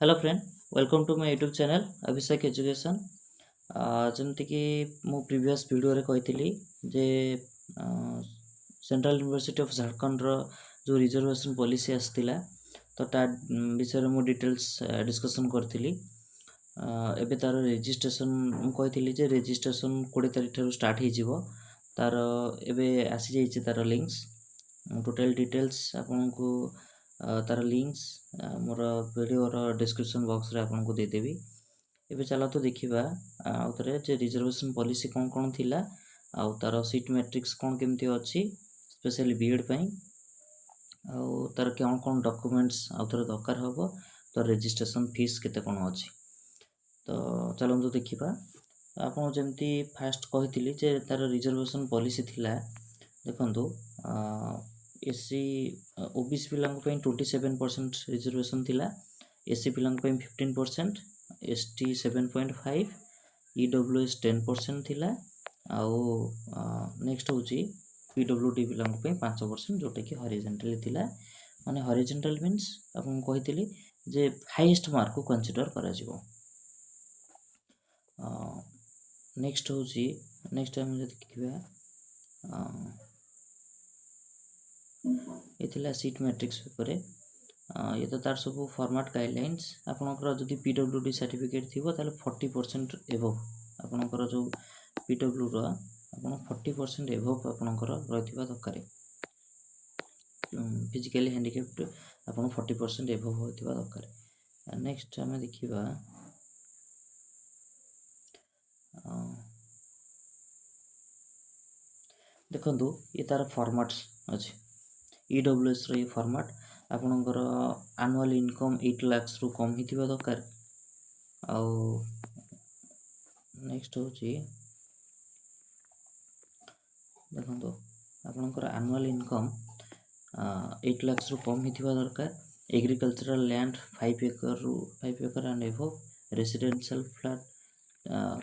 Hello friend, welcome to my YouTube channel Abhishek education. जमती कि मु प्रीवियस वीडियो रे कही जे सेंट्रल यूनिवर्सिटी ऑफ झारखंड रो जो रिजर्वेशन पॉलिसी आसला तो ता विषय मु डिटेल्स डिस्कशन करथिली। एबे तार रजिस्ट्रेशन मु कही जे रजिस्ट्रेशन 20 तारिख ठारू स्टार्ट हो तार एबे आसी जाइए तार लिंक्स टोटल डिटेल्स आपको तार लिंक्स मोर वीडियोर डिस्क्रिप्शन बॉक्स रे आपको देदेवी। एबे चला तो देखिबा आउथरे जे रिजर्वेशन पॉलिसी कौन कौन थिला आउ तार सीट मैट्रिक्स कौन केमती अच्छी स्पेशली बीएड पई आउ तार कौन कौन डॉक्यूमेंट्स आउथरे दरकार हबो तो रजिस्ट्रेशन फीस केते कोन अच्छी। तो चलंतु देखिबा आपन जेमती फास्ट कहितली जे तार रिजर्वेशन पॉलिसी थिला देखंतु एससी ओबीसी पिलांग पे 27% रिजर्वेशन थिला, एससी पिलांग पे 15%, एसटी 7.5, ईडब्ल्यूएस 10% थिला आउ नेक्स्ट होची पीडब्ल्यूडी पिलांग पे 5% जोटा कि हॉरिजॉन्टली थिला। माने हॉरिजॉन्टल मींस आपन कहितली जे हाईएस्ट मार्क को कंसीडर करा जिवो। नेक्स्ट होची नेक्स्ट टाइम जे देखिबा ये सीट मैट्रिक्स पेपर ये तो तार सब फॉर्मेट गाइडलाइंस आपनकर जदि पीडब्ल्यूडी सर्टिफिकेट थिबो ताले 40% एबव आपनकर जो पीडब्ल्यू रो आपन 40% एबव आपनकर रहितबा दरकार। फिजिकली हैंडिकैप्ड आपन 40% एबव होइतबा दरकार। नेक्स्ट हम देखिबा देखंतु ये तार फॉर्मेट्स अछि। ईडब्ल्यूएस रो ये फॉर्मेट आपनकर एनुअल इनकम 8 लाख रु कम हिथिबा दरकार। आउ नेक्स्ट होची देखंतु आपनकर एनुअल इनकम 8 लाख रु कम हिथिबा दरकार। Agricultural land 5 acre and above, residential flat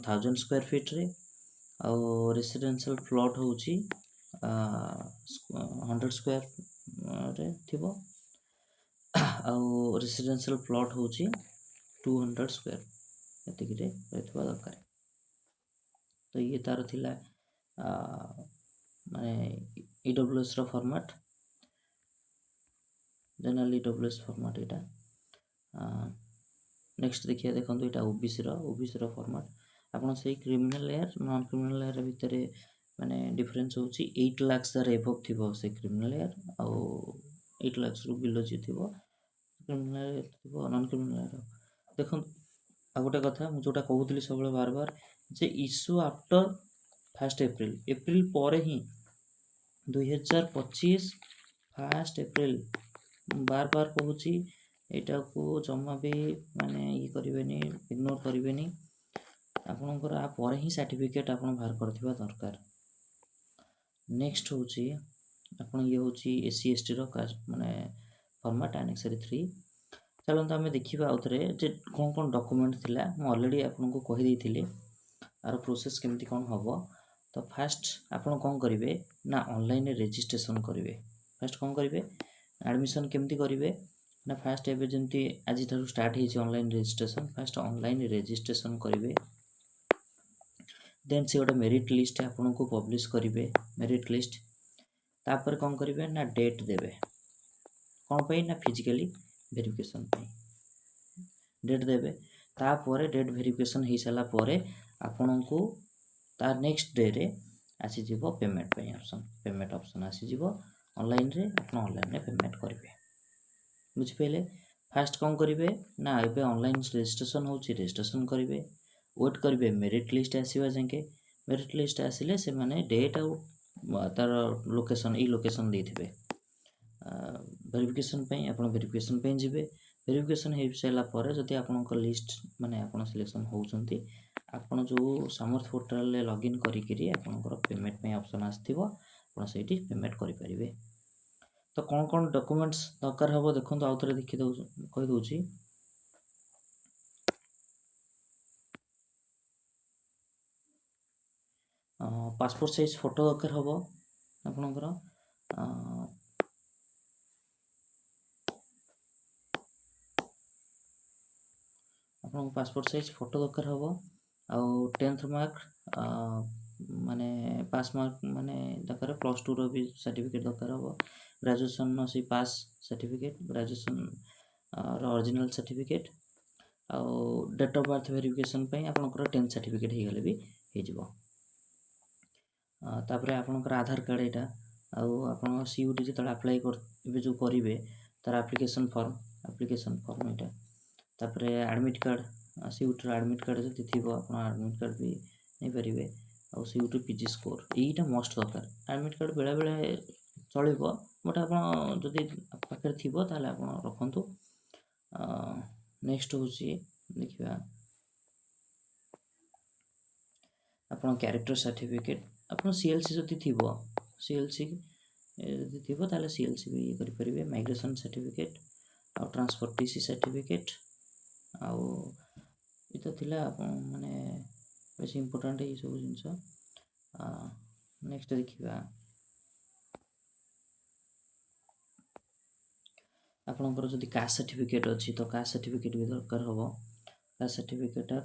1000 square feet रे आउ रेसिडेंशियल प्लॉट होची 100 स्क्वायर रे थिबो आउ रेसिडेंशियल प्लॉट होची 200 स्क्वायर एतिक रे रहथबा दरकार। तो ये तार थिला माने ईडब्ल्यूएस रो फॉर्मेट जनरल ईडब्ल्यूएस फॉर्मेट एटा। नेक्स्ट देखिए देखंतु एटा ओबीसी रो फॉर्मेट आपन से criminal layer non criminal layer भीतर माने डिफरेंस होची 8 लाख सर एबव थिबो से क्रिमिनल लेयर आउ 8 लाख रु बिलो जे थिबो क्रिमिनल लेयर थिबो नॉन क्रिमिनल लेयर। देखन आ गोटे कथा मु जोटा कहउतली सबले बार बार जे इश्यू आफ्टर 1 अप्रैल परे ही 2025 1 अप्रैल बार बार कहूची एटा को जमा भी माने ये करिवेनी इग्नोर करिवेनी आपनकर आ पर ही सर्टिफिकेट आपन बाहर करथिबा दरकार। नेक्स्ट होची आपन ये होची एससी एसटी रो माने फॉर्मेट एनेक्स 3। चलंत हमें देखिबा आउथरे जे कोन कोन डॉक्यूमेंट थिला म ऑलरेडी आपन को कहि देथिले आर प्रोसेस केमती कोन हबो। तो फास्ट आपन कोन करिवे ना ऑनलाइन रजिस्ट्रेशन करिवे। फास्ट कोन करिवे एडमिशन केमती करिवे ना फास्ट एबे जेमती आज ठारू स्टार्ट हेछि online registration fast online registration करिवे। देन से गोटे मेरिट लिस्ट आपन को पब्लिश करिवे मेरिट लिस्ट तापर कोन करिवे ना डेट देबे कोन पई ना फिजिकली वेरिफिकेशन पई डेट देबे तापर डेट वेरिफिकेशन हे सला परे आपन को तार नेक्स्ट डे रे आसी जीवो पेमेंट पई ऑप्शन पेमेंट ऑप्शन आसी जीवो ऑनलाइन रे आपन ऑनलाइन रे पेमेंट करिवे। बुझ पेले फास्ट कोन करिवे ना एबे ऑनलाइन रजिस्ट्रेशन होची रजिस्ट्रेशन करिवे वेट करिवे मेरिट लिस्ट आसीबा जंके मेरिट लिस्ट आसिले से माने डेट आउ तार लोकेशन ई लोकेशन देथिबे वेरिफिकेशन पई आपन वेरिफिकेशन पई जिवे वेरिफिकेशन हे सला परे जति आपन को लिस्ट माने आपन सिलेक्शन होउचंती आपन जो समर्थ पोर्टल ले लॉगिन करी करी आपन को पेमेंट पई ऑप्शन आस्थिबो आपन सेठी पेमेंट करि परिबे। तो कौन कौन डॉक्यूमेंट्स दरकार हबो देखंतु आउथरे देखि दउ कहि दउची पासपोर्ट साइज फोटो दरकार हबो आपनकर ଆପଣଙ୍କୁ ପାସପୋର୍ଟ ସାଇଜ୍ ଫଟୋ ଦରକାର ହେବ, ଆଉ 10th ମାର୍କ ମାନେ ପାସ୍ ମାର୍କ ମାନେ ଦରକାର, +2ର ବି ସାର୍ଟିଫିକେଟ୍ ଦରକାର ହେବ, ଗ୍ରାଜୁଏସନ୍ର ସେଇ ପାସ୍ ସାର୍ଟିଫିକେଟ୍, ଗ୍ରାଜୁଏସନ୍ ର ଅରିଜିନାଲ୍ ସାର୍ଟିଫିକେଟ୍, ଆଉ ଡେଟ୍ ଅଫ୍ ବାର୍ଥ ଭେରିଫିକେସନ୍ ପାଇଁ ଆପଣଙ୍କର 10th ସାର୍ଟିଫିକେଟ୍ ହେଇଗଲେ ବି ହେଇଯିବ। ତାପରେ ଆପଣଙ୍କର ଆଧାର କାର୍ଡ଼ ଏଇଟା, ଆଉ ଆପଣ CUT ଯେତେବେଳେ ଆପ୍ଲାଏ ଏବେ ଯେଉଁ କରିବେ ତାର ଆପ୍ଲିକେସନ୍ ଫର୍ମ ଏଇଟା, ତାପରେ ଆଡ଼ମିଟ୍ କାର୍ଡ଼, CUTର ଆଡ଼ମିଟ୍ କାର୍ଡ଼ ଯଦି ଥିବ ଆପଣ ଆଡ଼ମିଟ୍ କାର୍ଡ଼ ବି ନେଇପାରିବେ, ଆଉ CUT PG ସ୍କୋର୍ ଏଇଟା ମଷ୍ଟ ଦରକାର। ଆଡ଼ମିଟ୍ କାର୍ଡ଼ ବେଳେବେଳେ ଚଳିବ, ବଟ୍ ଆପଣ ଯଦି ପାଖରେ ଥିବ ତାହେଲେ ଆପଣ ରଖନ୍ତୁ। ନେକ୍ସଟ ହେଉଛି ଦେଖିବା ଆପଣ କ୍ୟାରେକ୍ଟର ସାର୍ଟିଫିକେଟ୍, ଆପଣ CLC ଯଦି ଥିବ, CLC ଯଦି ଥିବ ତାହେଲେ CLC ବି ଇଏ କରିପାରିବେ, ମାଇଗ୍ରେସନ୍ ସାର୍ଟିଫିକେଟ୍, ଆଉ ଟ୍ରାନ୍ସଫର୍ TC ସାର୍ଟିଫିକେଟ୍, ଆଉ ଏଇଟା ଥିଲା ଆପଣ ମାନେ ବେଶୀ ଇମ୍ପୋର୍ଟାଣ୍ଟ ଏଇସବୁ ଜିନିଷ। ନେକ୍ସଟ ଦେଖିବା ଆପଣଙ୍କର ଯଦି କାଷ୍ଟ ସାର୍ଟିଫିକେଟ୍ ଅଛି ତ କାଷ୍ଟ ସାର୍ଟିଫିକେଟ୍ ବି ଦରକାର ହେବ। କାଷ୍ଟ ସାର୍ଟିଫିକେଟ୍ଟା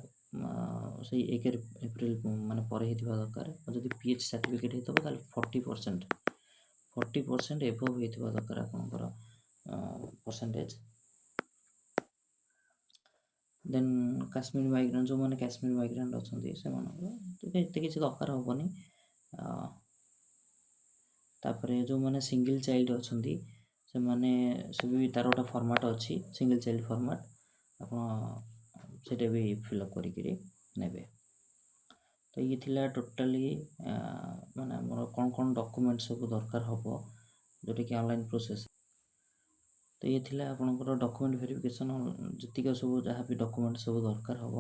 ସେଇ 1 ଏପ୍ରିଲ ମାନେ ପରେ ହେଇଥିବା ଦରକାର, ଆଉ ଯଦି PH ସାର୍ଟିଫିକେଟ୍ ହେଇଥିବ ତାହେଲେ 40% ଏଭଭ୍ ହେଇଥିବା ଦରକାର ଆପଣଙ୍କର ପରସେଣ୍ଟେଜ୍। ଦେନ୍ କାଶ୍ମୀର ମାଇଗ୍ରାଣ୍ଟ, ଯେଉଁମାନେ କାଶ୍ମୀର ମାଇଗ୍ରାଣ୍ଟ ଅଛନ୍ତି ସେମାନଙ୍କର ଏତେ କିଛି ଦରକାର ହେବନି। ତାପରେ ଯେଉଁମାନେ ସିଙ୍ଗଲ୍ ଚାଇଲ୍ଡ ଅଛନ୍ତି ସେମାନେ ବି ତା'ର ଗୋଟେ ଫର୍ମାଟ୍ ଅଛି, ସିଙ୍ଗଲ୍ ଚାଇଲ୍ଡ ଫର୍ମାଟ୍, ଆପଣ ସେଇଟା ବି ଫିଲ୍ଅପ୍ କରିକିରି ନେବେ। ତ ଇଏ ଥିଲା ଟୋଟାଲି ମାନେ ଆମର କ'ଣ ଡକୁମେଣ୍ଟ ସବୁ ଦରକାର ହେବ ଯେଉଁଟାକି ଅନଲାଇନ୍ ପ୍ରୋସେସ୍। ତ ଇଏ ଥିଲା ଆପଣଙ୍କର ଡକୁମେଣ୍ଟ ଭେରିଫିକେସନ୍, ଯେତିକ ସବୁ ଯାହା ବି ଡକୁମେଣ୍ଟ ସବୁ ଦରକାର ହେବ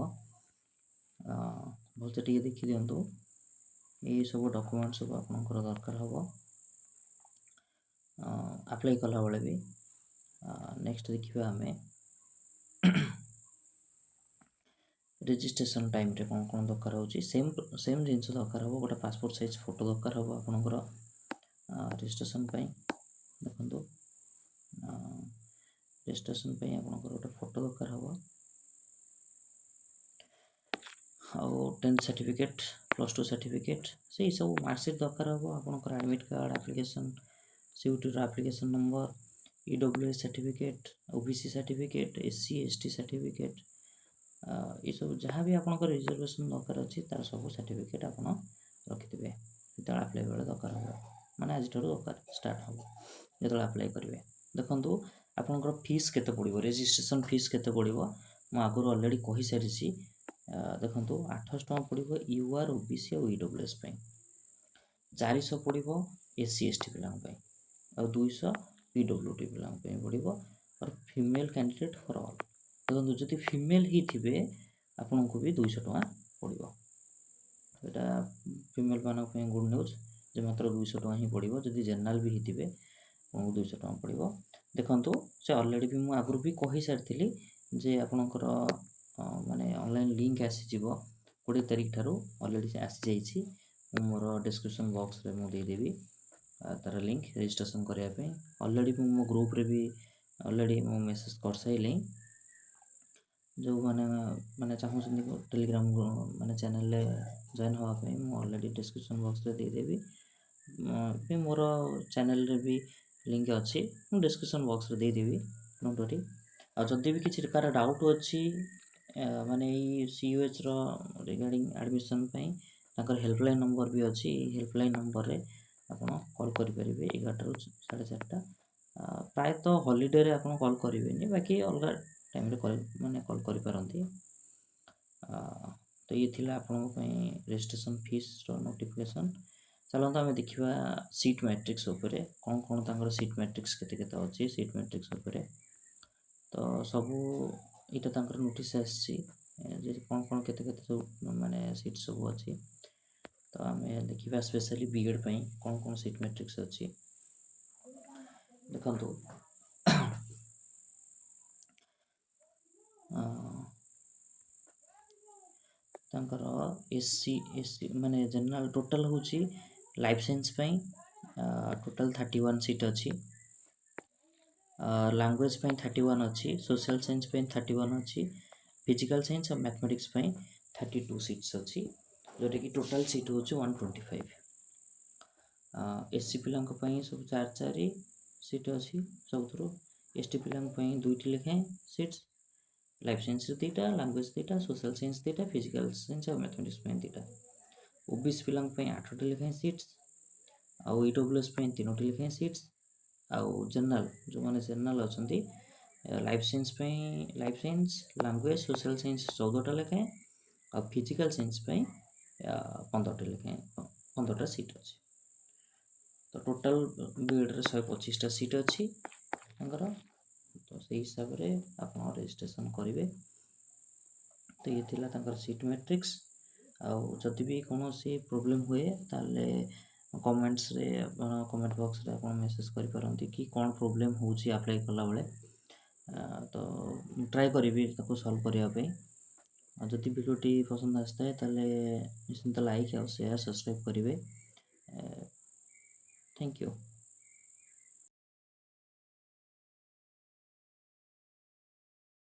ଭଲସେ ଟିକେ ଦେଖିଦିଅନ୍ତୁ। ଏଇ ସବୁ ଡକୁମେଣ୍ଟ ସବୁ ଆପଣଙ୍କର ଦରକାର ହେବ ଆପ୍ଲାଏ କଲାବେଳେ ବି। ନେକ୍ସଟ ଦେଖିବା ଆମେ ରେଜିଷ୍ଟ୍ରେସନ୍ ଟାଇମ୍ରେ କ'ଣ ଦରକାର ହେଉଛି। ସେମ୍ ଜିନିଷ ଦରକାର ହେବ, ଗୋଟେ ପାସପୋର୍ଟ ସାଇଜ୍ ଫଟୋ ଦରକାର ହେବ ଆପଣଙ୍କର ରେଜିଷ୍ଟ୍ରେସନ୍ ପାଇଁ। ଦେଖନ୍ତୁ ରେଜିଷ୍ଟ୍ରେସନ୍ ପାଇଁ ଆପଣଙ୍କର ଗୋଟେ ଫଟୋ ଦରକାର ହେବ, ଆଉ 10th ସାର୍ଟିଫିକେଟ୍, +2 ସାର୍ଟିଫିକେଟ୍, ସେଇ ସବୁ ମାର୍କସିଟ୍ ଦରକାର ହେବ, ଆପଣଙ୍କର ଆଡ଼ମିଟ୍ କାର୍ଡ଼, ଆପ୍ଲିକେସନ୍, CUTର application number, EWS certificate, OBC certificate, SC ST certificate, ଏସବୁ ଯାହା ବି ଆପଣଙ୍କର ରିଜର୍ଭେସନ୍ ଦରକାର ଅଛି ତାର ସବୁ ସାର୍ଟିଫିକେଟ୍ ଆପଣ ରଖିଥିବେ ଯେତେବେଳେ ଆପ୍ଲାଏ ବେଳେ ଦରକାର ହେବ, ମାନେ ଆଜିଠାରୁ ଦରକାର ଷ୍ଟାର୍ଟ ହେବ ଯେତେବେଳେ ଆପ୍ଲାଏ କରିବେ। ଦେଖନ୍ତୁ ଆପଣଙ୍କର ଫିସ୍ କେତେ ପଡ଼ିବ, ରେଜିଷ୍ଟ୍ରେସନ୍ ଫିସ୍ କେତେ ପଡ଼ିବ ମୁଁ ଆଗରୁ ଅଲରେଡ଼ି କହିସାରିଛି। ଦେଖନ୍ତୁ 800 ଟଙ୍କା ପଡ଼ିବ UR, OBC ଆଉ EWS ପାଇଁ, 400 ପଡ଼ିବ SC ST ପିଲାଙ୍କ ପାଇଁ, ଆଉ 200 PWD ପିଲାଙ୍କ ପାଇଁ ପଡ଼ିବ, ଆଉ ଫିମେଲ୍ କ୍ୟାଣ୍ଡିଡେଟ୍ ଫର୍ ଅଲ୍। ଦେଖନ୍ତୁ ଯଦି ଫିମେଲ୍ ହେଇଥିବେ ଆପଣଙ୍କୁ ବି 200 ଟଙ୍କା ପଡ଼ିବ। ଏଇଟା ଫିମେଲ୍ ମାନଙ୍କ ପାଇଁ ଗୁଡ୍ ନ୍ୟୁଜ୍ ଯେ ମାତ୍ର 200 ଟଙ୍କା ହିଁ ପଡ଼ିବ। ଯଦି ଜେନେରାଲ୍ ବି ହେଇଥିବେ ଆପଣଙ୍କୁ 200 ଟଙ୍କା ପଡ଼ିବ। ଦେଖନ୍ତୁ ସେ ଅଲରେଡ଼ି ବି ମୁଁ ଆଗରୁ ବି କହିସାରିଥିଲି ଯେ ଆପଣଙ୍କର ମାନେ ଅନଲାଇନ୍ ଲିଙ୍କ୍ ଆସିଯିବ 20 ତାରିଖ ଠାରୁ, ଅଲରେଡ଼ି ସେ ଆସିଯାଇଛି। ମୁଁ ମୋର ଡେସ୍କ୍ରିପସନ୍ ବକ୍ସରେ ମୁଁ ଦେଇଦେବି ତା'ର ଲିଙ୍କ୍ ରେଜିଷ୍ଟ୍ରେସନ୍ କରିବା ପାଇଁ। ଅଲରେଡ଼ି ମୁଁ ମୋ ଗ୍ରୁପ୍ରେ ବି ଅଲରେଡ଼ି ମୁଁ ମେସେଜ୍ କରିସାରିଲିଣି। ଯେଉଁମାନେ ଚାହୁଁଛନ୍ତି ଟେଲିଗ୍ରାମ ମାନେ ଚ୍ୟାନେଲରେ ଜଏନ୍ ହେବା ପାଇଁ ମୁଁ ଅଲରେଡ଼ି ଡେସ୍କ୍ରିପସନ୍ ବକ୍ସରେ ଦେଇଦେବି। ବି ମୋର ଚ୍ୟାନେଲରେ ବି ଲିଙ୍କ୍ ଅଛି, ମୁଁ ଡେସ୍କ୍ରିପସନ୍ ବକ୍ସରେ ଦେଇଦେବି, ଡୋଣ୍ଟ ୱରି। ଆଉ ଯଦି ବି କିଛି କାହାର ଡାଉଟ୍ ଅଛି ମାନେ ଏଇ CUHର ରିଗାର୍ଡ଼ିଂ ଆଡ଼ମିସନ୍ ପାଇଁ ତାଙ୍କର ହେଲ୍ପଲାଇନ୍ ନମ୍ବର ବି ଅଛି। ଏଇ ହେଲ୍ପଲାଇନ୍ ନମ୍ବରରେ ଆପଣ କଲ୍ କରିପାରିବେ 11ଟାରୁ 4:30। ପ୍ରାୟତଃ ହଲିଡ଼େରେ ଆପଣ କଲ୍ କରିବେନି, ବାକି ଅଲଗା ଟାଇମ୍ରେ ମାନେ କଲ୍ କରିପାରନ୍ତି। ତ ଇଏ ଥିଲା ଆପଣଙ୍କ ପାଇଁ ରେଜିଷ୍ଟ୍ରେସନ୍ ଫିସ୍ର ନୋଟିଫିକେସନ୍। ଚାଲନ୍ତୁ ଆମେ ଦେଖିବା ସିଟ୍ ମ୍ୟାଟ୍ରିକ୍ସ ଉପରେ, କ'ଣ ତାଙ୍କର ସିଟ୍ ମ୍ୟାଟ୍ରିକ୍ସ କେତେ ଅଛି ସିଟ୍ ମ୍ୟାଟ୍ରିକ୍ସ ଉପରେ। ତ ସବୁ ଏଇଟା ତାଙ୍କର ନୋଟିସ୍ ଆସିଛି ଯେ କ'ଣ କେତେ ସବୁ ମାନେ ସିଟ୍ ସବୁ ଅଛି। ତ ଆମେ ଦେଖିବା ସ୍ପେଶାଲି BEd ପାଇଁ କ'ଣ ସିଟ୍ ମ୍ୟାଟ୍ରିକ୍ସ ଅଛି। ଦେଖନ୍ତୁ ତାଙ୍କର SC ମାନେ ଜେନେରାଲ୍ ଟୋଟାଲ୍ ହେଉଛି ଲାଇଫ୍ ସାଇନ୍ସ ପାଇଁ ଟୋଟାଲ୍ 31 ସିଟ୍ ଅଛି, ଲାଙ୍ଗୁଏଜ୍ ପାଇଁ 31 ଅଛି, ସୋସିଆଲ୍ ସାଇନ୍ସ ପାଇଁ 31 ଅଛି, फिजिकल साइंस और मैथमेटिक्स 32 सीट्स अच्छी जोटा कि टोटाल सीट हूँ 125। एससी पिलांई सब 4 सीट अच्छी सब एसटी पिलांई 2टी लेखाएं सीट्स लाइफ साइंस 2टा लैंग्वेज 2टा सोशल साइंस 2टा फिजिकल साइंस और मैथमेटिक्स 2टा ओबीसी पिलांई 8टी लेखाएं सीट्स आउ ईडब्ल्यूएस 3टी लेखाएं सीट्स आउ जनरल जो मैंने जनरल अच्छा life science language social science 14टा लेखाएं और फिजिकल साइंस 15टा लेखाएं 15टा सीट अच्छी तो टोटाल बीएड 125टा सीट अच्छी तो से हिसाब से आप रजिस्ट्रेशन करेंगे। तो ये थिला सीट मैट्रिक्स आउ जदि भी कौन सी प्रोब्लेम हुए ताले कमेंट्स रे कमेंट बॉक्स रे आप मेसेज करि परंती कि कौन प्रोब्लेम होची अप्लाई कला बेले तो ट्राई करी सॉल्व करने जदि वीडियोटी पसंद आसता है ताले निश्चिंत लाइक और शेयर सब्सक्राइब करेंगे। Thank you.